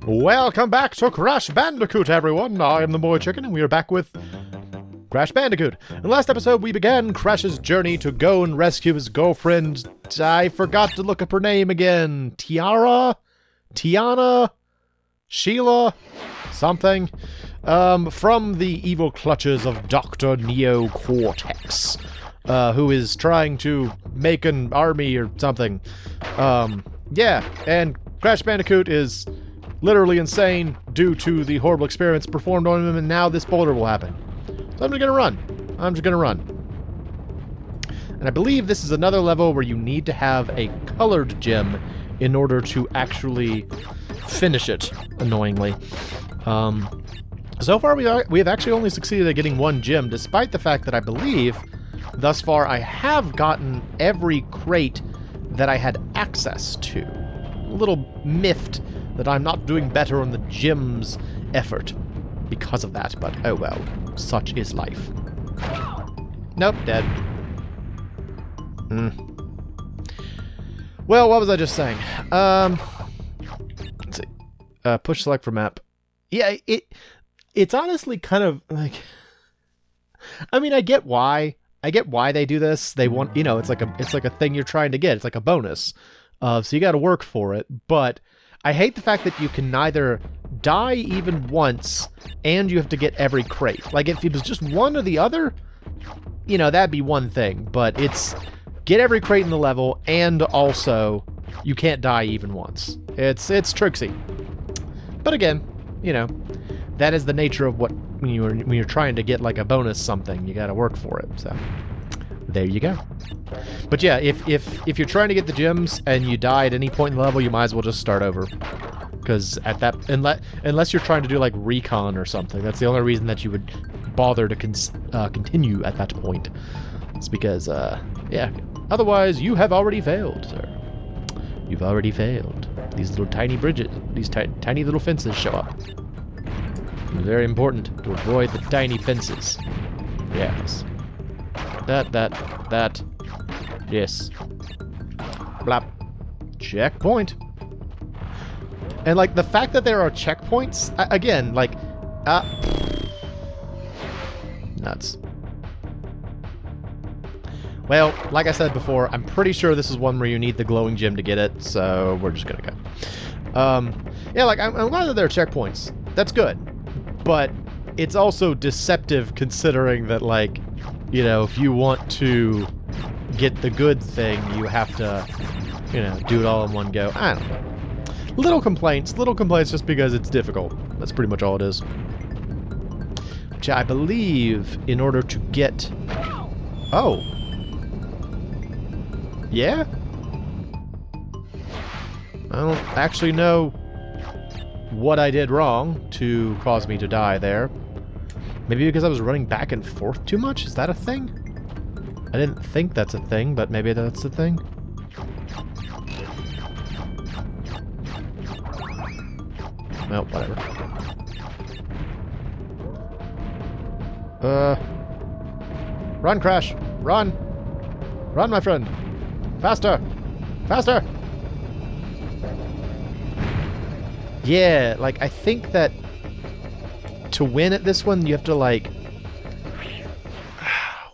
Welcome back to Crash Bandicoot, everyone. I am the MoeChicken, and we are back with Crash Bandicoot. In the last episode, we began Crash's journey to go and rescue his girlfriend. I forgot to look up her name again. Tiana? Sheila? Something. From the evil clutches of Dr. Neo Cortex, who is trying to make an army or something. Yeah, and Crash Bandicoot is literally insane due to the horrible experiments performed on him, and now this boulder will happen. So I'm just gonna run. And I believe this is another level where you need to have a colored gem in order to actually finish it, annoyingly. So far we have actually only succeeded at getting one gem, despite the fact that I believe thus far I have gotten every crate that I had access to. A little miffed that I'm not doing better on the gems effort because of that, but oh well, such is life. Nope, dead. Well, what was I just saying? Let's see. Push select for map. Yeah, it's honestly kind of like, I mean, I get why they do this. They want, you know, it's like a thing you're trying to get. It's like a bonus. So you got to work for it, but I hate the fact that you can neither die even once and you have to get every crate. Like, if it was just one or the other, you know, that'd be one thing, but it's get every crate in the level and also you can't die even once. It's tricksy. But again, you know, that is the nature of what when you're trying to get like a bonus something, you got to work for it. So there you go. But yeah, if you're trying to get the gems and you die at any point in the level, you might as well just start over. Because at that, unless you're trying to do like recon or something, that's the only reason that you would bother to continue at that point. It's because, yeah, otherwise you have already failed, sir. You've already failed. These little tiny bridges, these tiny little fences show up. It's very important to avoid the tiny fences. Yes. That. Yes. Blap. Checkpoint. And, like, the fact that there are checkpoints, again, like, nuts. Well, like I said before, I'm pretty sure this is one where you need the glowing gem to get it, so we're just gonna go. Yeah, like, I'm glad that there are checkpoints. That's good. But it's also deceptive considering that, like, you know, if you want to get the good thing, you have to, you know, do it all in one go. I don't know. Little complaints just because it's difficult. That's pretty much all it is. Which I believe in order to get... Oh. Yeah? I don't actually know what I did wrong to cause me to die there. Maybe because I was running back and forth too much? Is that a thing? I didn't think that's a thing, but maybe that's the thing. Well, whatever. Run, Crash! Run! Run, my friend! Faster! Faster! Yeah, like, I think that to win at this one, you have to, like...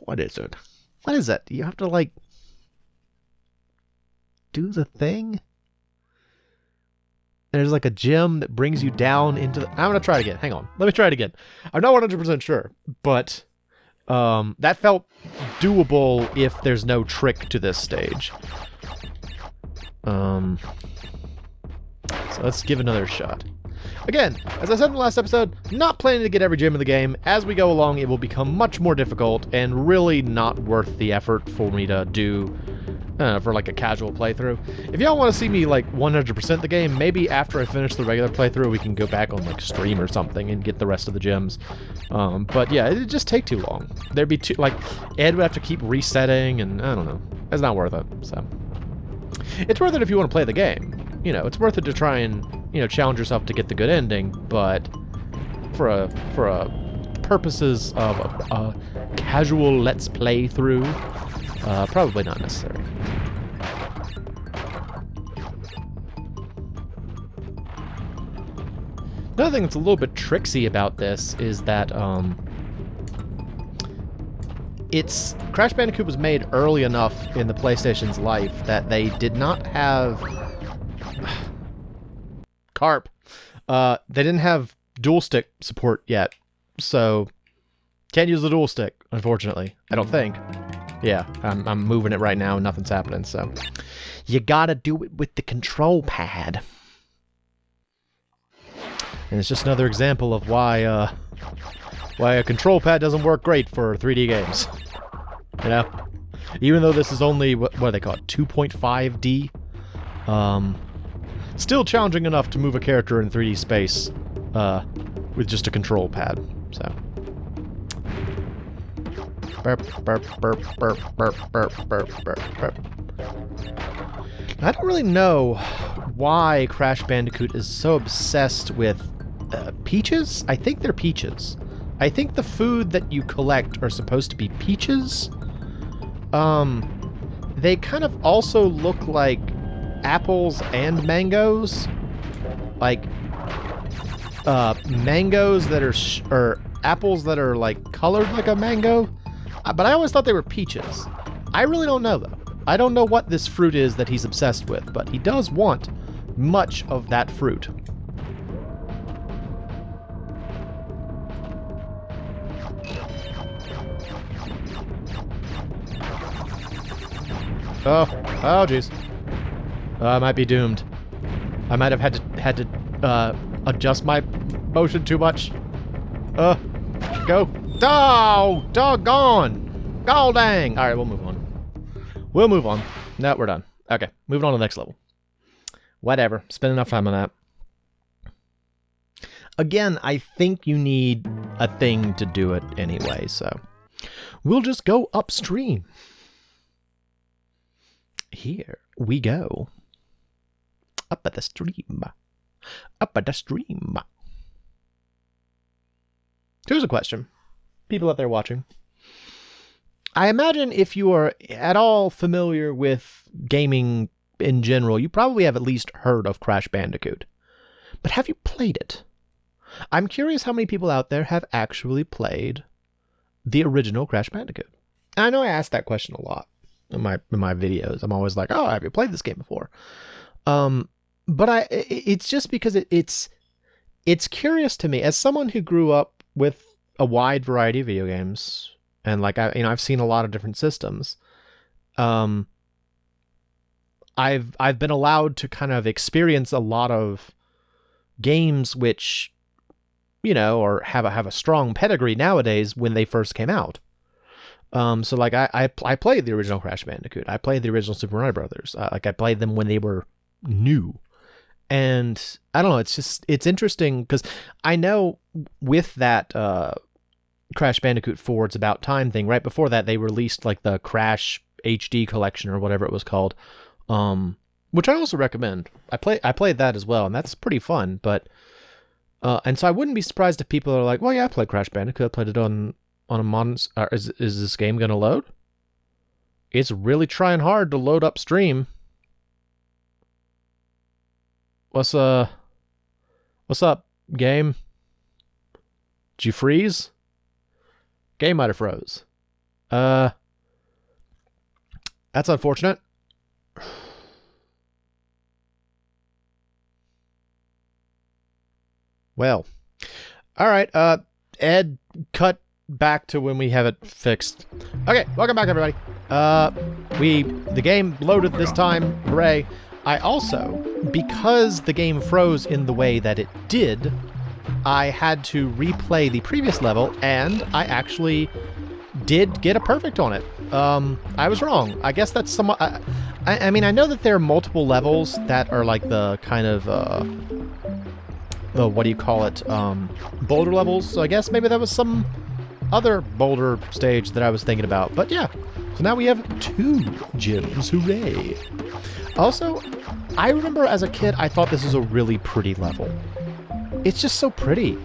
What is it? What is it? You have to, like... do the thing? There's, like, a gem that brings you down into the... I'm gonna try it again. Hang on. Let me try it again. I'm not 100% sure, but... that felt doable if there's no trick to this stage. So let's give another shot. Again, as I said in the last episode, not planning to get every gem in the game. As we go along, it will become much more difficult and really not worth the effort for me to do for like a casual playthrough. If y'all want to see me like 100% the game, maybe after I finish the regular playthrough, we can go back on like stream or something and get the rest of the gems. But yeah, it'd just take too long. There'd be too, like, Ed would have to keep resetting, and I don't know. It's not worth it, so. It's worth it if you want to play the game. You know, it's worth it to try and, you know, challenge yourself to get the good ending, but for purposes of a casual let's play through, probably not necessary. Another thing that's a little bit tricksy about this is that it's Crash Bandicoot was made early enough in the PlayStation's life that they did not have Carp. They didn't have dual stick support yet, so can't use the dual stick, unfortunately. I don't think. Yeah, I'm moving it right now and nothing's happening, so you gotta do it with the control pad. And it's just another example of why a control pad doesn't work great for 3D games. You know? Even though this is only, what do they call it, 2.5D? Still challenging enough to move a character in 3D space with just a control pad, so. Burp, burp, burp, burp, burp, burp, burp, burp, burp. I don't really know why Crash Bandicoot is so obsessed with peaches? I think they're peaches. I think the food that you collect are supposed to be peaches. They kind of also look like apples and mangoes. Like, mangoes that are, or apples that are, like, colored like a mango. But I always thought they were peaches. I really don't know, though. I don't know what this fruit is that he's obsessed with, but he does want much of that fruit. Oh, jeez. I might be doomed. I might have had to adjust my motion too much. Go. Oh, doggone! Gall dang! Alright, we'll move on. We'll move on. No, we're done. Okay, moving on to the next level. Whatever. Spend enough time on that. Again, I think you need a thing to do it anyway, so we'll just go upstream. Here we go. Up at the stream. Up at the stream. Here's a question. People out there watching. I imagine if you are at all familiar with gaming in general, you probably have at least heard of Crash Bandicoot. But have you played it? I'm curious how many people out there have actually played the original Crash Bandicoot. And I know I ask that question a lot in my videos. I'm always like, oh, have you played this game before? But it's just because it's curious to me as someone who grew up with a wide variety of video games, and like I've seen a lot of different systems. I've been allowed to kind of experience a lot of games which, you know, or have a strong pedigree nowadays when they first came out. So like I played the original Crash Bandicoot. I played the original Super Mario Brothers. Like I played them when they were new. And I don't know, it's interesting because I know with that Crash Bandicoot 4 It's About Time thing, right before that they released like the Crash HD collection or whatever it was called, which I also recommend. I played that as well, and that's pretty fun. But and so I wouldn't be surprised if people are like, well, yeah, I played Crash Bandicoot. I played it on a modern. Is this game gonna load? It's really trying hard to load upstream. What's up, game? Did you freeze? Game might have froze. That's unfortunate. Well, all right. Ed, cut back to when we have it fixed. Okay, welcome back, everybody. The game loaded this time. Hooray! I also, because the game froze in the way that it did, I had to replay the previous level, and I actually did get a perfect on it. I was wrong. I guess that's somewhat... I mean, I know that there are multiple levels that are like the kind of, the, what do you call it, boulder levels, so I guess maybe that was some other boulder stage that I was thinking about. But yeah, so now we have 2 gems. Hooray! Also, I remember as a kid, I thought this was a really pretty level. It's just so pretty.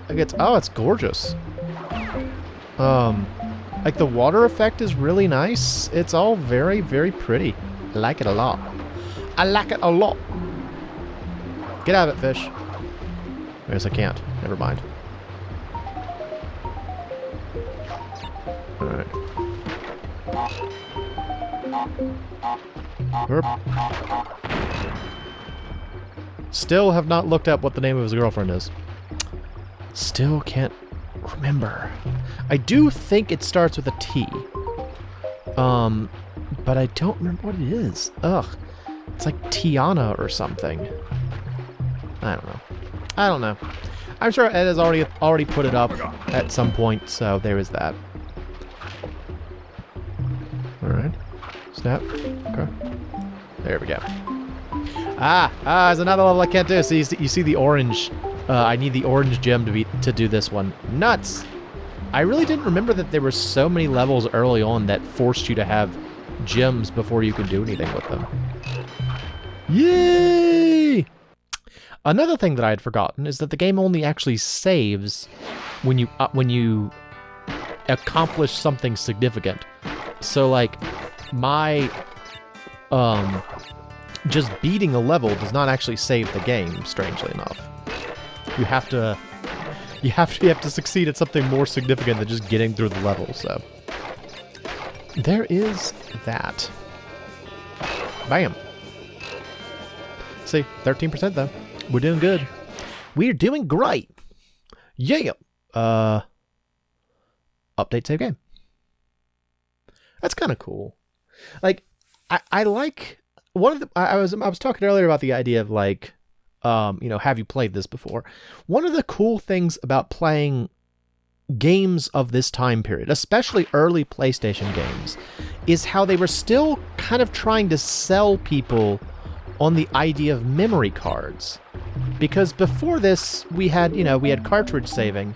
Like it's gorgeous. Like the water effect is really nice. It's all very, very pretty. I like it a lot. I like it a lot. Get out of it, fish. I guess I can't. Never mind. Alright. Still have not looked up what the name of his girlfriend is. Still can't remember. I do think it starts with a T. But I don't remember what it is. Ugh. It's like Tiana or something. I don't know. I'm sure Ed has already put it up at some point, so there is that. Alright. Snap. Okay. There we go. There's another level I can't do. So you see the orange. I need the orange gem to do this one. Nuts! I really didn't remember that there were so many levels early on that forced you to have gems before you could do anything with them. Yay! Another thing that I had forgotten is that the game only actually saves when you accomplish something significant. So like my just beating a level does not actually save the game, strangely enough. You have to succeed at something more significant than just getting through the level, so there is that. Bam. See, 13% though. We're doing good. We're doing great. Yeah. Update save game. That's kind of cool. Like, I like one of the. I was talking earlier about the idea of like, have you played this before? One of the cool things about playing games of this time period, especially early PlayStation games, is how they were still kind of trying to sell people on the idea of memory cards. Because before this, we had cartridge saving,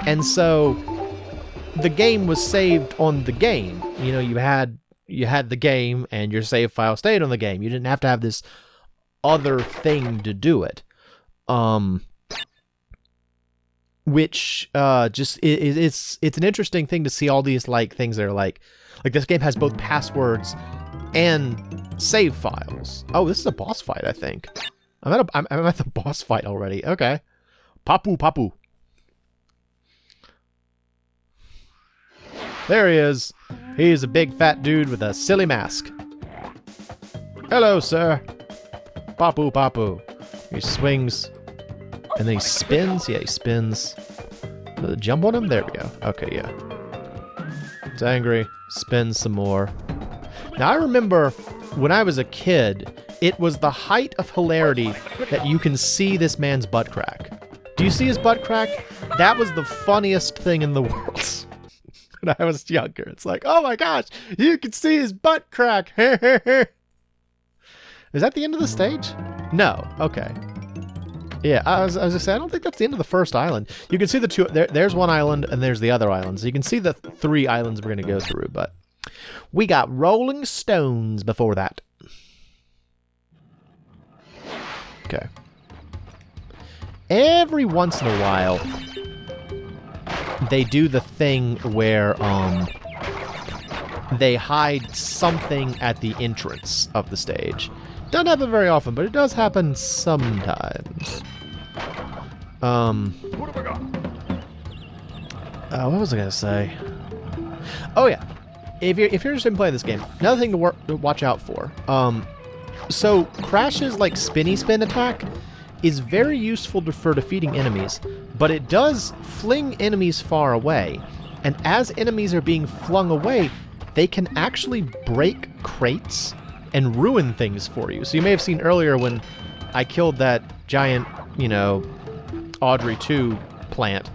and so the game was saved on the game. You had the game, and your save file stayed on the game. You didn't have to have this other thing to do it. Which just it's an interesting thing to see all these like things that are like this game has both passwords and save files. Oh, this is a boss fight, I think. I'm at the boss fight already. Okay. Papu. There he is. He's a big fat dude with a silly mask. Hello, sir. Papu. He swings. And then he spins. Yeah, he spins. Jump on him? There we go. Okay, yeah. It's angry. Spins some more. Now, I remember when I was a kid, it was the height of hilarity that you can see this man's butt crack. Do you see his butt crack? That was the funniest thing in the world when I was younger. It's like, oh my gosh, you can see his butt crack. Is that the end of the stage? No. Okay. Yeah, I was gonna say, I don't think that's the end of the first island. You can see the two. There's one island, and there's the other island. So you can see the 3 islands we're gonna go through, but we got rolling stones before that. Okay. Every once in a while, they do the thing where they hide something at the entrance of the stage. Doesn't happen very often, but it does happen sometimes. What was I gonna say? Oh yeah, if you're interested in playing this game, another thing to watch out for. So Crash's like spinny spin attack is very useful for defeating enemies, but it does fling enemies far away, and as enemies are being flung away, they can actually break crates and ruin things for you. So you may have seen earlier when I killed that giant, Audrey 2 plant,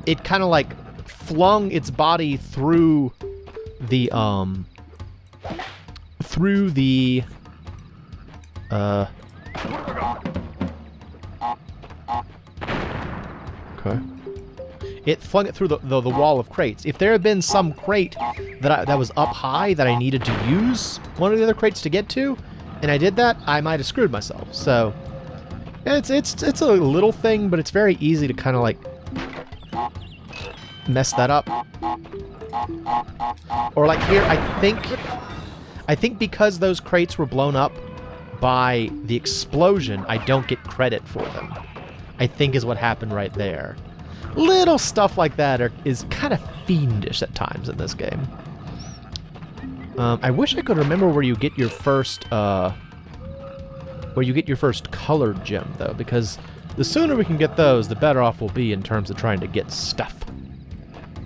it kind of like flung its body through the okay. It flung it through the wall of crates. If there had been some crate that was up high that I needed to use one of the other crates to get to, and I did that, I might have screwed myself. So it's a little thing, but it's very easy to kind of like mess that up. Or like here, I think because those crates were blown up by the explosion, I don't get credit for them. I think is what happened right there. Little stuff like that is kind of fiendish at times in this game. I wish I could remember where you get your first colored gem though, because the sooner we can get those, the better off we'll be in terms of trying to get stuff.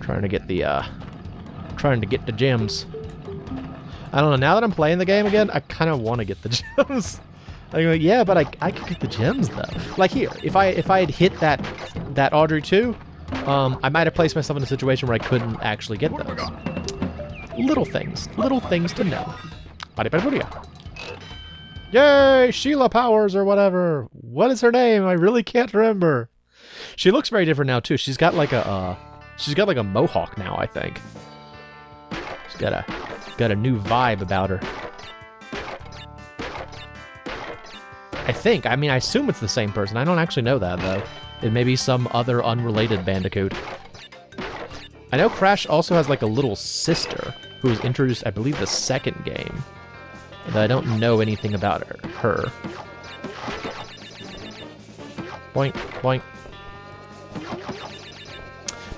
Trying to get the gems. I don't know, now that I'm playing the game again, I kind of want to get the gems. I'm like, yeah, but I could get the gems though. Like here, if I had hit that Audrey 2, I might have placed myself in a situation where I couldn't actually get those. Little things to know. Yay, Sheila Powers or whatever. What is her name? I really can't remember. She looks very different now too. She's got like a mohawk now, I think. She's got a new vibe about her. I think. I mean, I assume it's the same person. I don't actually know that, though. It may be some other unrelated Bandicoot. I know Crash also has, like, a little sister who was introduced, I believe, the second game. Though I don't know anything about her. Boink, boink.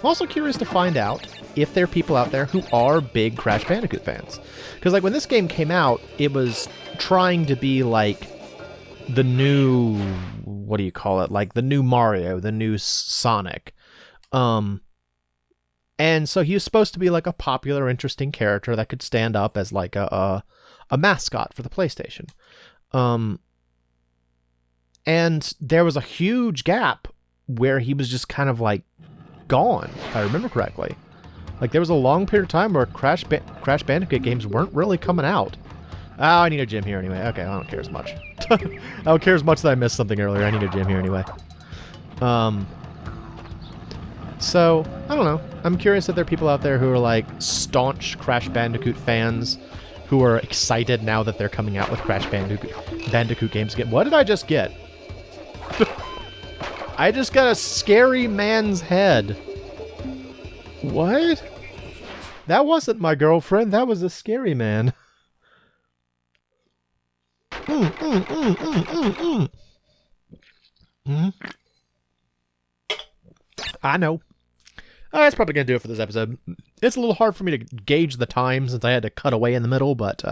I'm also curious to find out if there are people out there who are big Crash Bandicoot fans. Because, like, when this game came out, it was trying to be, like, the new, what do you call it? Like the new Mario, the new Sonic. And so he was supposed to be like a popular, interesting character that could stand up as like a mascot for the PlayStation. And there was a huge gap where he was just kind of like gone, if I remember correctly. Like there was a long period of time where Crash Bandicoot games weren't really coming out. Oh, I need a gym here anyway. Okay, I don't care as much. I don't care as much that I missed something earlier. I need a gym here anyway. So, I don't know. I'm curious if there are people out there who are like staunch Crash Bandicoot fans who are excited now that they're coming out with Crash Bandicoot games again. What did I just get? I just got a scary man's head. What? That wasn't my girlfriend. That was a scary man. I know. That's probably going to do it for this episode. It's a little hard for me to gauge the time since I had to cut away in the middle, but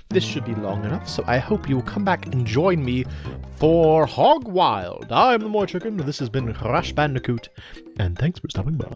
this should be long enough, so I hope you will come back and join me for Hog Wild. I'm the MoeChicken, this has been Crash Bandicoot, and thanks for stopping by.